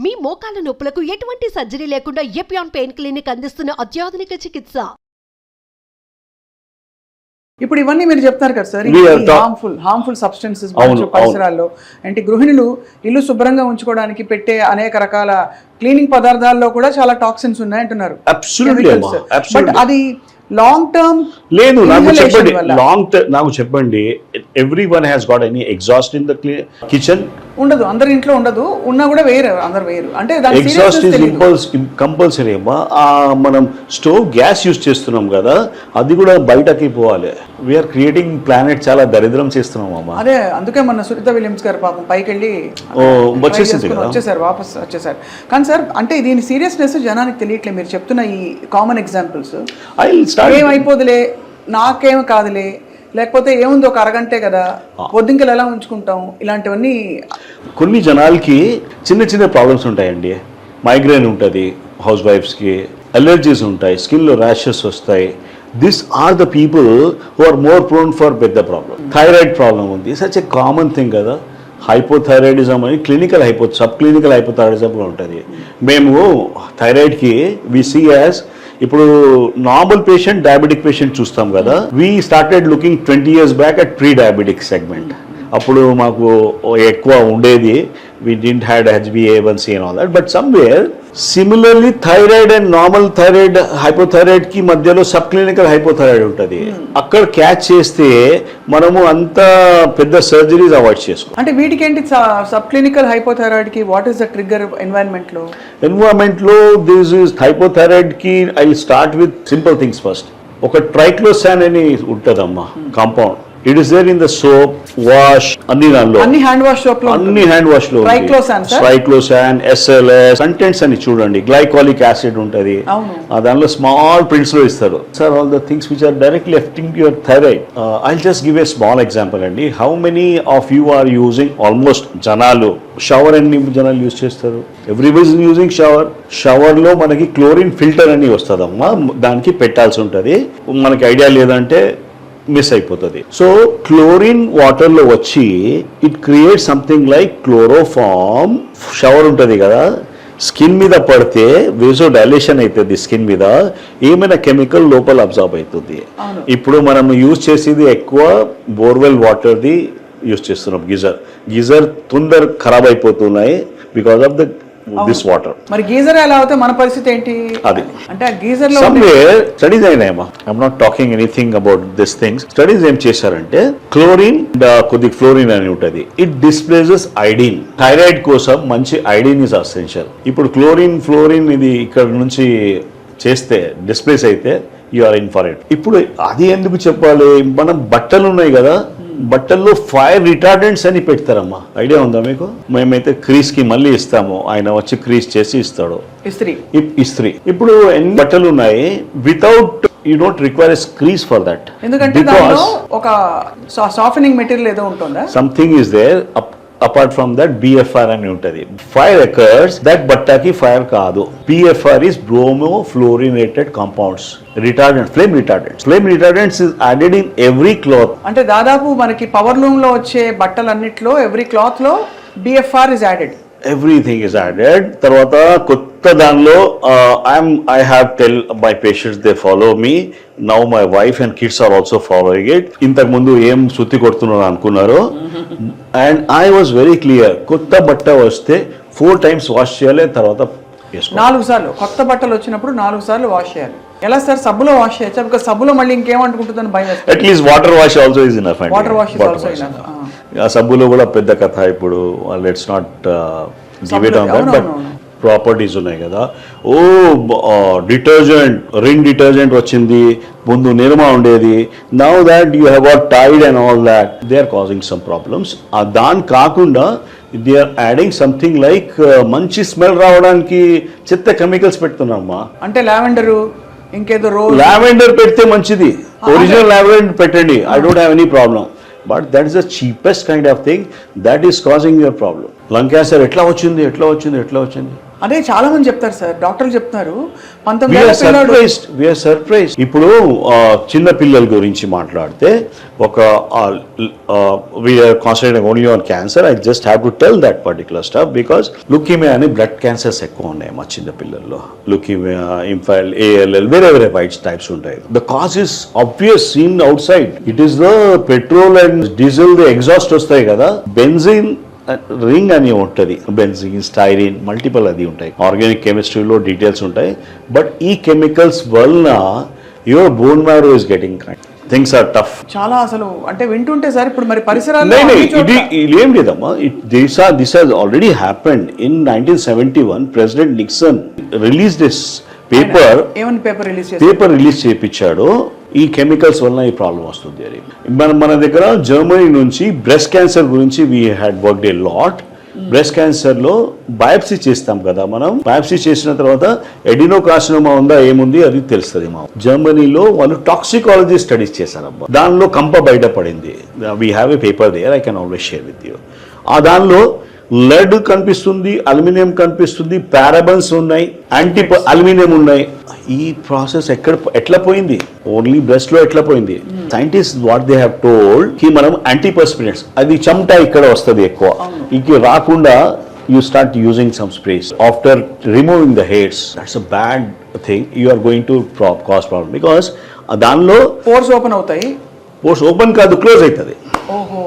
మీ మోకాల నొప్పులకు ఎటువంటి సర్జరీ లేకుండా ఎపియాన్ పెయిన్ క్లినిక్ అందిస్తున్న అత్యాధునిక చికిత్స. ఇప్పుడు ఇవన్నీ మీరు చెప్తారు కదా సార్, హార్మ్ఫుల్ సబ్స్టెన్సెస్ పరిసరాల్లో అంటే గృహిణులు ఇల్లు శుభ్రంగా ఉంచుకోవడానికి పెట్టే అనేక రకాల క్లీనింగ్ పదార్థాల్లో కూడా చాలా టాక్సిన్స్ ఉన్నాయంటున్నారు. బట్ అది లాంగ్ టర్మ్ లేదు. నాకు చెప్పండి every one has got any exhaust in the kitchen? ఉండదు, అందరి ఇంట్లో ఉండదు, ఉన్నా కూడా వేరు, అందరు వేరు. అంటే ఎగ్జాస్ట్ ఇస్ కంపల్సరీ అమ్మా. మనం స్టవ్ గ్యాస్ యూజ్ చేస్తున్నాం కదా, అది కూడా బయటకి పోవాలి. వీఆర్ క్రియేటింగ్ ప్లానెట్, చాలా దరిద్రం చేస్తున్నాం అమ్మా. అదే అందుకే మన సునీత విలియమ్స్ గారు పాపం పైకి వెళ్ళి వచ్చేసారు, వాపస్ వచ్చేసారు. కానీ సార్ అంటే దీని సీరియస్నెస్ జనానికి తెలియట్లేదు. మీరు చెప్తున్న ఈ కామన్ ఎగ్జాంపుల్స్ ఏమైపోదులే, నాకేం కాదులే, లేకపోతే ఏముంది ఒక అరగంటే కదా, పొద్దుంకలు ఎలా ఉంచుకుంటాం, ఇలాంటివన్నీ. కొన్ని జనాలకి చిన్న చిన్న ప్రాబ్లమ్స్ ఉంటాయండి. మైగ్రేన్ ఉంటుంది హౌస్ వైఫ్స్కి, అలర్జీస్ ఉంటాయి, స్కిన్లో ర్యాషెస్ వస్తాయి. This are the people who are more prone for పెద్ద ప్రాబ్లమ్. థైరాయిడ్ ప్రాబ్లం ఉంది, సచ్ ఎ కామన్ థింగ్ కదా. హైపోథైరాయిడిజం అని క్లినికల్ సబ్ క్లినికల్ హైపోథైరాయిడిజం కూడా ఉంటుంది. మేము థైరాయిడ్కి వి సీ యాజ్, ఇప్పుడు నార్మల్ పేషెంట్, డయాబెటిక్ పేషెంట్ చూస్తాం కదా. We started looking 20 years back at pre diabetic segment. అప్పుడు మాకు ఎక్కువ ఉండేది, we didn't had HbA1c and all that. But somewhere similarly thyroid and normal thyroid, hypothyroid కి మధ్యలో sub clinical hypothyroid ఉంటుంది. అక్కడ క్యాచ్ చేస్తే మనము అంత పెద్ద సర్జరీస్ అవాయిడ్ చేసుకో. అంటే వీటికి ఏంటి సబ్ క్లినికల్ హైపోథైరాయిడ్ కి what is the trigger environment లో దిస్ ఇస్ హైపోథైరాయిడ్ కి I start with simple things. First ఒక ట్రైక్లోసాన్ అని ఉంటుందమ్మా compound. It is there in the soap, wash, అన్ని దానిలో, అన్ని హ్యాండ్ వాష్ లో ట్రైక్లోసాన్, SLS కంటెంట్స్ అని చూడండి. గ్లైకాలిక్ యాసిడ్ ఉంటుంది, దానిలో స్మాల్ ప్రింట్స్ లో ఇస్తారు. Sir all the things which are directly affecting your thyroid. I just give a small example అండి. How many of you are using, almost జనాలు shower ఎన్ని జనాలు యూజ్ చేస్తారు? Everybody is using shower. Shower లో మనకి chlorine filter అని వస్తుందమ్మా, దానికి పెట్టాల్సి ఉంటుంది. మనకి ఐడియా లేదంటే మిస్ అయిపోతుంది. సో క్లోరిన్ వాటర్ లో వచ్చి it create something like chloroform. Shower ఉంటుంది కదా, స్కిన్ మీద పడితే వేసో డైలేషన్ అవుతుంది, స్కిన్ మీద ఏమైనా కెమికల్ లోపల అబ్జార్బ్ అవుతుంది. ఇప్పుడు మనం యూజ్ చేసేది ఎక్కువ బోర్వెల్ వాటర్ది యూజ్ చేస్తున్నాం. గీజర్ తొందర ఖరాబ్ అయిపోతున్నాయి because of the this water. మరి గీజర్ ఎలా అవుతే మన పరిస్థితి ఏంటి? అది అంటే గీజర్ లో స్టడీస్ అయినాయమ్మా. I'm not talking anything about this things. Studies ఏం చేశారంటే క్లోరిన్, కొద్ది ఫ్లోరిన్ అని ఉంటుంది, ఇట్ డిస్ప్లేసెస్ ఐడిన్. థైరాయిడ్ కోసం మంచి ఐడిన్ ఇస్ అసెన్షియల్. ఇప్పుడు ఫ్లోరిన్ ఇది ఇక్కడ నుంచి చేస్తే డిస్ప్లేస్ అయితే you are in for it. ఇప్పుడు అది ఎందుకు చెప్పాలి? మనం బట్టలు ఉన్నాయి కదా, బట్టల్లో ఫైర్ రిటార్డెంట్స్ అని పెడతారమ్మా. ఐడియా ఉందా మీకు? మేమైతే క్రీజ్ కి మళ్ళీ ఇస్తాము, ఆయన వచ్చి క్రీజ్ చేసి ఇస్తాడు, ఇస్త్రీ. ఇప్పుడు ఎన్ని బట్టలు ఉన్నాయి, without you don't require a crease for that. ఎందుకంటే ఒక సాఫ్టనింగ్ మెటీరియల్ ఏదో ఉంటుందా, something is there. Apart from that BFR అని ఉంటుంది. ఫైర్ అకర్స్ దట్ బట్టకి ఫైర్ కాదు. BFR is bromofluorinated compounds, retardant, flame retardants is added in every cloth. అంటే దాదాపు మనకి పవర్ లూమ్ లో వచ్చే బట్టలన్నిట్లో ఎవ్రీ క్లాత్ లో BFR is added. Everything is added. తర్వాత కొత్త దానిలో I have tell my patients, they follow me. Now my wife and kids are also following it. ఇంతకు ముందు ఏం సుత్తి కొడుతున్నారు అనుకున్నారు. And I was very clear, కొత్త బట్ట వస్తే 4 times వాష్ చేయాలి, తర్వాత 4 సార్లు. కొత్త బట్టలు వచ్చినప్పుడు 4 సార్లు వాష్ చేయాలి. ఎలా సార్, సబ్బులో వాష్ చేయొచ్చా? బికాజ్ సబ్బులో మళ్ళీ ఇంకేమంటుకుంటుందని భయం. Atleast water wash also is enough. Water wash is also enough. ఆ సబ్బులో కూడా పెద్ద కథ. ఇప్పుడు let's not give it on that, but properties ఉన్నాయి కదా. డిటర్జెంట్, రింగ్ డిటర్జెంట్ వచ్చింది, ముందు నిర్మా ఉండేది. Now that you have got Tide and all that, they are causing some problems. దాని కాకుండా they are adding something like మంచి స్మెల్ రావడానికి చెత్త కెమికల్స్ పెడుతున్నామ్మా. అంటే లావెండర్, ఇంకేదో లావెండర్ పెడితే మంచిది, ఒరిజినల్ లావెండర్ పెట్టండి, I don't have any problem. But that is the cheapest kind of thing that is causing your problem. Lung cancer ఎట్లా వచ్చింది? అదే చాలా మంది చెప్తారు సార్, డాక్టర్లు చెప్తున్నారు 19 ఏళ్ల పిల్లాడు వీఆర్ సర్ప్రైజ్. ఇప్పుడు చిన్న పిల్లల గురించి మాట్లాడితే ఒక we are concentrating only on cancer. I just have to tell that particular stuff because leukemia అని బ్లడ్ క్యాన్సర్స్ ఎక్కువ ఉన్నాయి మా చిన్న పిల్లల్లో. లుకీమియా, ఇంఫైల్, ALL, వేరే వేరే వైట్స్ టైప్స్ ఉంటాయి. The cause is obvious seen outside. It is the petrol and diesel exhaust వస్తాయి కదా, బెంజిన్ రింగ్ అని ఉంటుంది, బెంజిన్, స్టైరిన్, మల్టిపుల్ అది ఉంటాయి. ఆర్గానిక్ కెమిస్ట్రీలో డీటెయిల్స్ ఉంటాయి. బట్ ఈ కెమికల్స్ వలన your bone marrow is getting things are tough. చాలా అసలు అంటే వింటుంటే సార్ ఇప్పుడు మరి పరిసరాలు ఇది ఏం లేదమ్మా. This has already happened in 1971. President Nixon release this paper. ఏమని పేపర్ రిలీజ్ చేయించాడు. ఈ కెమికల్స్ వలన ఈ ప్రాబ్లం వస్తుంది అని. మన దగ్గర జర్మనీ నుంచి బ్రెస్ట్ క్యాన్సర్ గురించి we had worked a lot. Breast cancer లో బయాప్సీ చేస్తాం కదా మనం. బయాప్సీ చేసిన తర్వాత ఎడినోకార్సినోమా ఉందా ఏముంది అది తెలుస్తుంది. మా జర్మనీలో వాళ్ళు టాక్సికాలజీ స్టడీస్ చేశారబ్బా. దానిలో కంప బయటపడింది. We have a paper there, I can always share with you. ఆ దానిలో లెడ్ కనిపిస్తుంది, అల్యూమినియం కనిపిస్తుంది, పారాబన్స్ ఉన్నాయి, అల్యూమినియం ఉన్నాయి. ఈ ప్రాసెస్ ఎట్లా పోయింది? ఓన్లీ బ్రెస్ట్ లో ఎట్లా పోయింది? Scientist what they have told కి మనం యాంటీపర్స్పిరెంట్స్, అది చెమట ఇక్కడ వస్తుంది ఎక్కువ, ఇది రాకుండా you start using some sprays. After removing the hairs, that's a bad thing. You are going to cause problem because దానిలో పోర్స్ ఓపెన్ అవుతాయి. పోర్స్ ఓపెన్ కాదు, క్లోజ్ అవుతుంది. ఓహో